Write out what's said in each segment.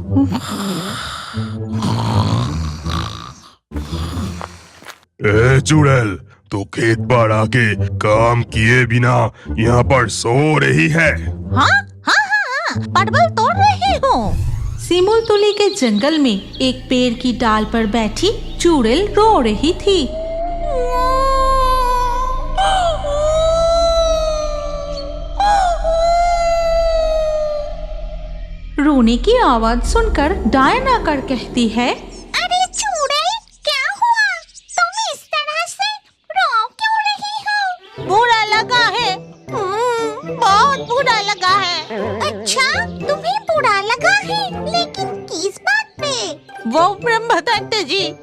ए चुड़ैल, तू खेत पर आके काम किए बिना यहाँ पर सो रही है? हाँ हाँ हाँ, परवल तोड़ रही हूँ। सिमुलतुली के जंगल में एक पेड़ की डाल पर बैठी चुड़ैल रो रही थी। रोने की आवाज सुनकर डायन आकर कहती है, अरे चुड़ैल, क्या हुआ? तुम इस तरह से रो क्यों रही हो? बुरा लगा है। बहुत बुरा लगा है। अच्छा, तुम्हें बुरा लगा है, लेकिन किस बात पे? वो ब्रह्मदत्त जी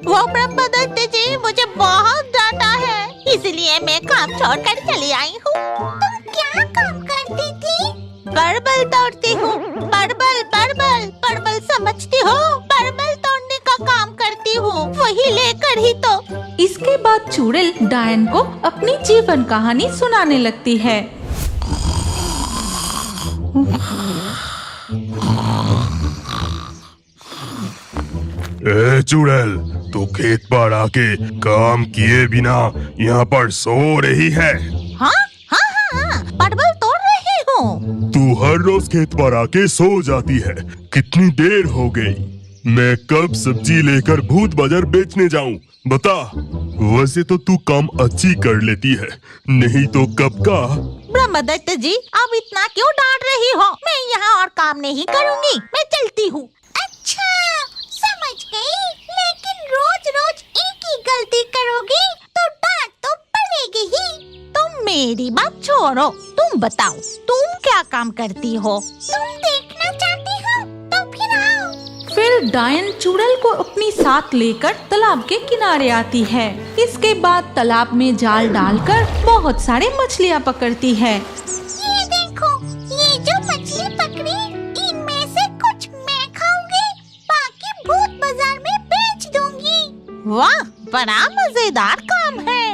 मुझे बहुत डांटा है, इसलिए मैं काम छोड़कर चली आई हूँ। तुम क्या काम करती थी? परवल तोड़ती हूँ। परवल समझती हो? परवल तोड़ने का काम करती हूँ, वही लेकर ही तो। इसके बाद चुड़ैल डायन को अपनी जीवन कहानी सुनाने लगती है। ए चुड़ैल, तू खेत पर आके काम किए बिना यहाँ पर सो रही है? हाँ, परवल तोड़ रही हूँ। तू हर रोज खेत पर आके सो जाती है, कितनी देर हो गई? मैं कब सब्जी लेकर भूत बाजार बेचने जाऊं? बता। वैसे तो तू काम अच्छी कर लेती है, नहीं तो कब का। ब्रह्मदत्त जी, अब इतना क्यों डांट रही हो? मैं यहाँ और काम नहीं करूँगी, मैं चलती हूँ। अच्छा, समझ गई, लेकिन रोज रोज एक ही गलती करोगी तो डांट तो पड़ेगी ही। तुम मेरी बात छोड़ो, तुम बताओ, तुम क्या काम करती हो? तुम देखना चाहती हो तो फिर आओ। फिर डायन चुड़ैल को अपनी साथ लेकर तालाब के किनारे आती है। इसके बाद तालाब में जाल डालकर बहुत सारे मछलियाँ पकड़ती है। ये देखो, ये जो मछली पकड़ी, इनमें से कुछ मैं खाऊंगी, बाकी भूत बाजार में बेच दूंगी। वाह, बड़ा मजेदार काम है।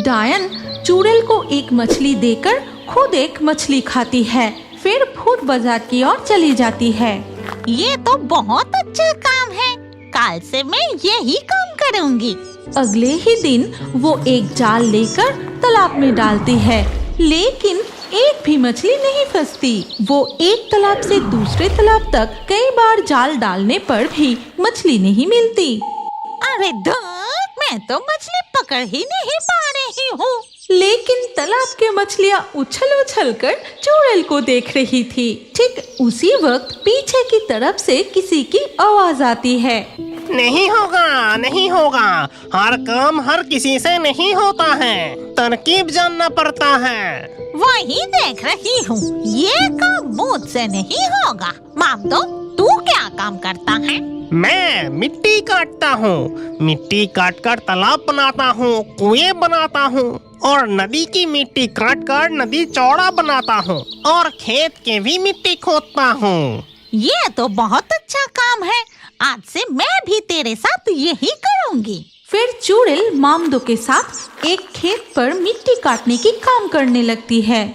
डायन चुड़ैल को एक मछली देकर खुद एक मछली खाती है, फिर भूत बाजार की ओर चली जाती है। ये तो बहुत अच्छा काम है, कल से मैं यही काम करूंगी। अगले ही दिन वो एक जाल लेकर तालाब में डालती है, लेकिन एक भी मछली नहीं फंसती। वो एक तालाब से दूसरे तालाब तक कई बार जाल डालने पर भी मछली नहीं मिलती। अरे धुत, मैं तो मछली पकड़ ही नहीं पा रही हूँ। लेकिन तालाब के मछलियाँ उछल कर चुड़ैल को देख रही थी। ठीक उसी वक्त पीछे की तरफ से किसी की आवाज आती है, नहीं होगा, हर काम हर किसी से नहीं होता है, तरकीब जानना पड़ता है। वही देख रही हूँ, ये काम मुझसे नहीं होगा। मामदो, तू क्या काम करता है? मैं मिट्टी काटता हूँ, मिट्टी काट कर तालाब बनाता हूँ, कुएं बनाता हूँ, और नदी की मिट्टी काट कर नदी चौड़ा बनाता हूँ, और खेत के भी मिट्टी खोदता हूँ। ये तो बहुत अच्छा काम है, आज से मैं भी तेरे साथ यही करूँगी। फिर चुड़ैल मामदो के साथ एक खेत पर मिट्टी काटने की काम करने लगती है।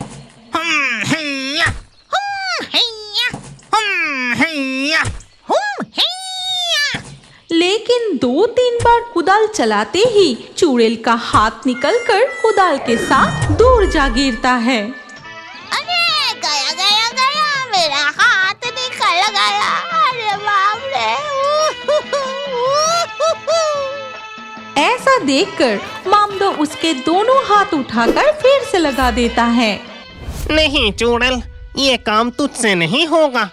लेकिन 2-3 बार कुदाल चलाते ही चुड़ैल का हाथ निकलकर कुदाल के साथ दूर जा गिरता है। अरे गया, मेरा हाथ निकल गया। अरे बाप रे। ऐसा देखकर मामदो उसके दोनों हाथ उठाकर फिर से लगा देता है। नहीं चुड़ैल, ये काम तुझसे नहीं होगा,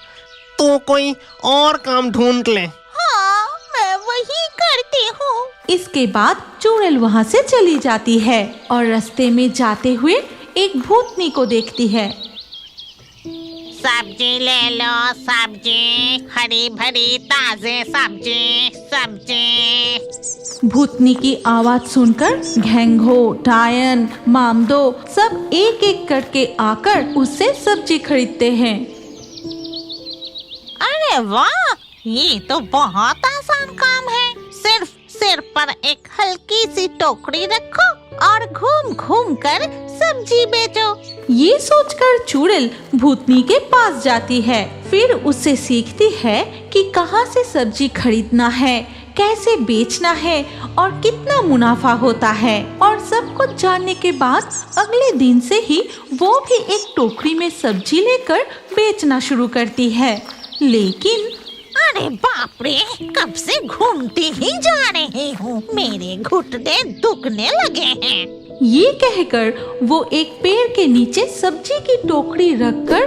तू कोई और काम ढूंढ ले। वही करती हूँ। इसके बाद चुड़ैल वहाँ से चली जाती है और रास्ते में जाते हुए एक भूतनी को देखती है। सब्जी ले लो, सब्जी, हरी भरी ताजे सब्जी। भूतनी की आवाज सुनकर घेंघो, डायन, मामदो सब एक एक करके आकर उससे सब्जी खरीदते हैं। अरे वाह, ये तो बहुत आसान काम है। सिर्फ सिर पर एक हल्की सी टोकरी रखो और घूम घूम कर सब्जी बेचो। ये सोचकर चुड़ैल भूतनी के पास जाती है। फिर उससे सीखती है कि कहाँ से सब्जी खरीदना है, कैसे बेचना है और कितना मुनाफा होता है। और सब कुछ जानने के बाद अगले दिन से ही वो भी एक टोकरी में सब्जी लेकर बेचना शुरू करती है। लेकिन अरे बाप रे, कब से घूमती ही जा रही हूँ, मेरे घुटने दुखने लगे हैं। ये कहकर वो एक पेड़ के नीचे सब्जी की टोकरी रखकर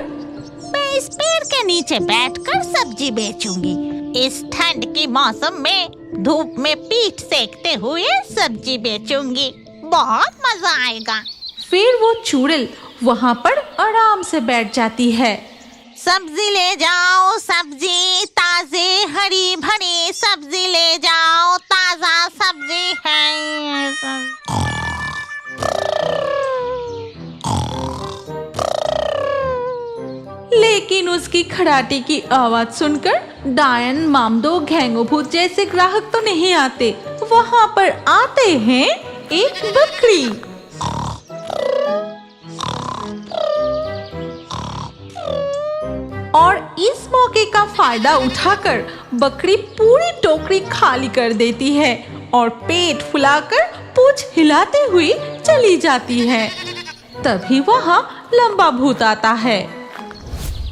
मैं इस पेड़ के नीचे बैठकर सब्जी बेचूंगी। इस ठंड के मौसम में धूप में पीठ सेकते हुए सब्जी बेचूंगी, बहुत मजा आएगा। फिर वो चुड़ैल वहाँ पर आराम से बैठ जाती है। सब्जी ले जाओ, सब्जी ताजे हरी भरी सब्जी ले जाओ, ताजा सब्जी है। लेकिन उसकी खराटे की आवाज सुनकर डायन, मामदो, घेंगो भूत जैसे ग्राहक तो नहीं आते। वहाँ पर आते हैं एक बकरी। और इस मौके का फायदा उठाकर बकरी पूरी टोकरी खाली कर देती है और पेट फुलाकर पूंछ हिलाते हुए चली जाती है। तभी वहाँ लंबा भूत आता है।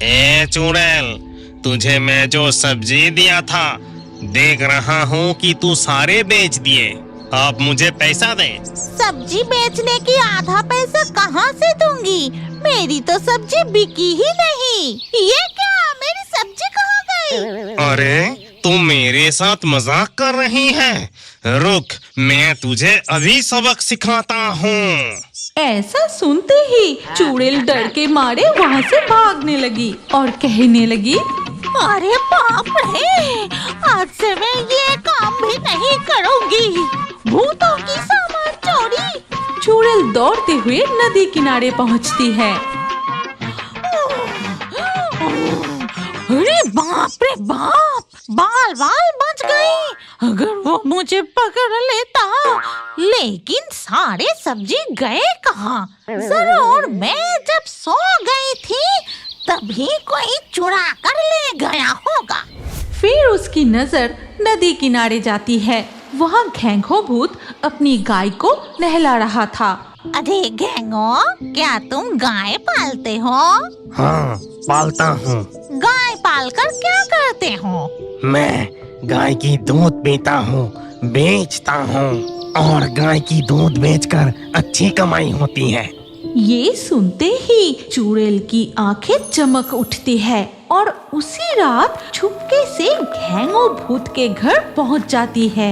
ए चुड़ैल, तुझे मैं जो सब्जी दिया था, देख रहा हूँ कि तू सारे बेच दिए। अब मुझे पैसा दे। सब्जी बेचने की आधा पैसा कहाँ से दूंगी? मेरी तो सब्जी बिकी ही नहीं। ये क्या, मेरी सब्जी कहाँ गई? अरे तू मेरे साथ मजाक कर रही है? रुक, मैं तुझे अभी सबक सिखाता हूँ। ऐसा सुनते ही चुड़ैल डर के मारे वहाँ से भागने लगी और कहने लगी, अरे बाप रे, आज से मैं ये काम भी नहीं करूँगी। भूतों की सामान चोरी। चुड़ैल दौड़ते हुए नदी किनारे पहुँचती है। अरे बाप रे बाप, बाल बाल बच गई। अगर वो मुझे पकड़ लेता। लेकिन सारे सब्जी गए कहाँ? जरूर मैं जब सो गई थी तभी कोई चुरा कर ले गया होगा। फिर उसकी नजर नदी किनारे जाती है। वहाँ घेंगो भूत अपनी गाय को नहला रहा था। अरे घेंगो, क्या तुम गाय पालते हो? हाँ, पालता हूँ। गाय पालकर क्या करते हो? मैं गाय की दूध पीता हूँ, बेचता हूँ और गाय की दूध बेचकर अच्छी कमाई होती है। ये सुनते ही चुड़ैल की आंखें चमक उठती है और उसी रात छुपके से घेंगो भूत के घर पहुंच जाती है।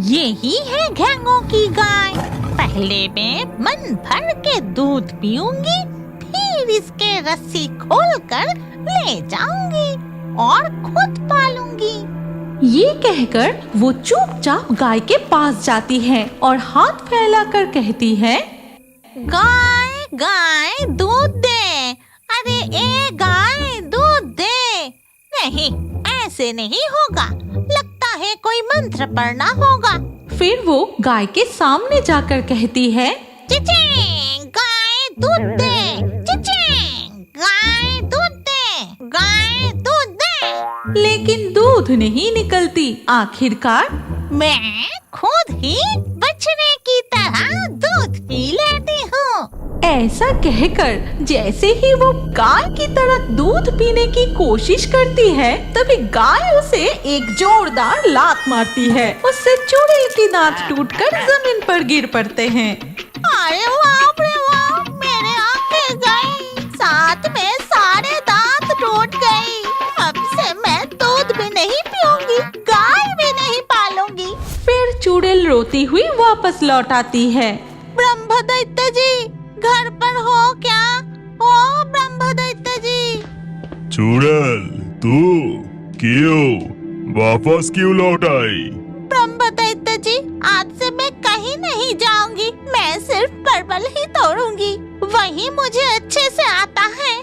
यही है घेंगो की गाय। पहले मैं मन भर के दूध पीऊंगी, फिर इसके रस्सी खोलकर ले जाऊंगी और खुद पालूंगी। ये कहकर वो चुपचाप गाय के पास जाती है और हाथ फैलाकर कहती है, गाय गाय दूध दे। अरे ए गाय दूध दे। नहीं, ऐसे नहीं होगा, लगता है कोई मंत्र पढ़ना होगा। फिर वो गाय के सामने जाकर कहती है, चिचिंग, गाय दूध दे। चिचिंग, गाय दूध दे। गाय दूध दे। लेकिन दूध नहीं निकलती। आखिरकार मैं खुद ही बछड़े की तरह दूध पी लेती हूँ। ऐसा कहकर जैसे ही वो गाय की तरह दूध पीने की कोशिश करती है, तभी गाय उसे एक जोरदार लात मारती है। उससे चुड़ैल की दांत टूटकर जमीन पर गिर पड़ते हैं। अरे बाप रे बाप, मेरे आंखें गई, साथ में सारे दांत टूट गई। अब से मैं दूध भी नहीं पीऊंगी, गाय भी नहीं पालूंगी। फिर चुड़ैल रोती हुई वापस लौट आती है। ब्रह्मदैत्य जी, घर पर हो क्या? ओ ब्रह्मदैत्य जी। चुड़ैल, तू क्यों वापस क्यों लौट आई? ब्रह्मदैत्य जी, आज से मैं कहीं नहीं जाऊंगी। मैं सिर्फ परवल ही तोड़ूंगी, वही मुझे अच्छे से आता है।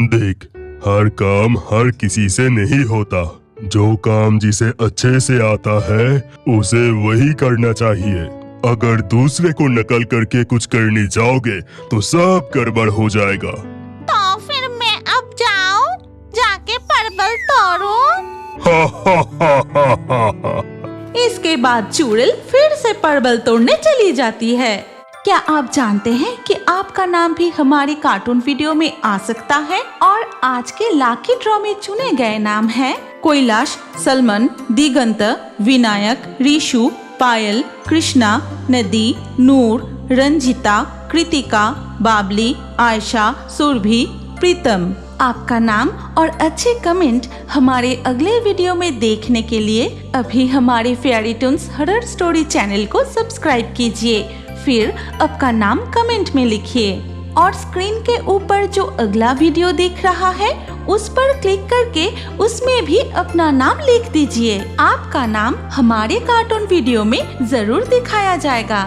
देख, हर काम हर किसी से नहीं होता। जो काम जिसे अच्छे से आता है उसे वही करना चाहिए। अगर दूसरे को नकल करके कुछ करने जाओगे तो सब गड़बड़ हो जाएगा। तो फिर मैं अब जाऊं? जाके इसके बाद चुड़ैल फिर से परवल तोड़ने चली जाती है। क्या आप जानते हैं कि आपका नाम भी हमारे कार्टून वीडियो में आ सकता है? और आज के लाकी ड्रॉ में चुने गए नाम हैं कैलाश, सलमान, दिगंत, विनायक, ऋषु, पायल, कृष्णा, नदी, नूर, रंजिता, कृतिका, बाबली, आयशा, सुरभि, प्रीतम। आपका नाम और अच्छे कमेंट हमारे अगले वीडियो में देखने के लिए अभी हमारे fairy Toons horror story channel को सब्सक्राइब कीजिए, फिर आपका नाम कमेंट में लिखिए और स्क्रीन के ऊपर जो अगला वीडियो दिख रहा है उस पर क्लिक करके उसमें भी अपना नाम लिख दीजिए। आपका नाम हमारे कार्टून वीडियो में जरूर दिखाया जाएगा।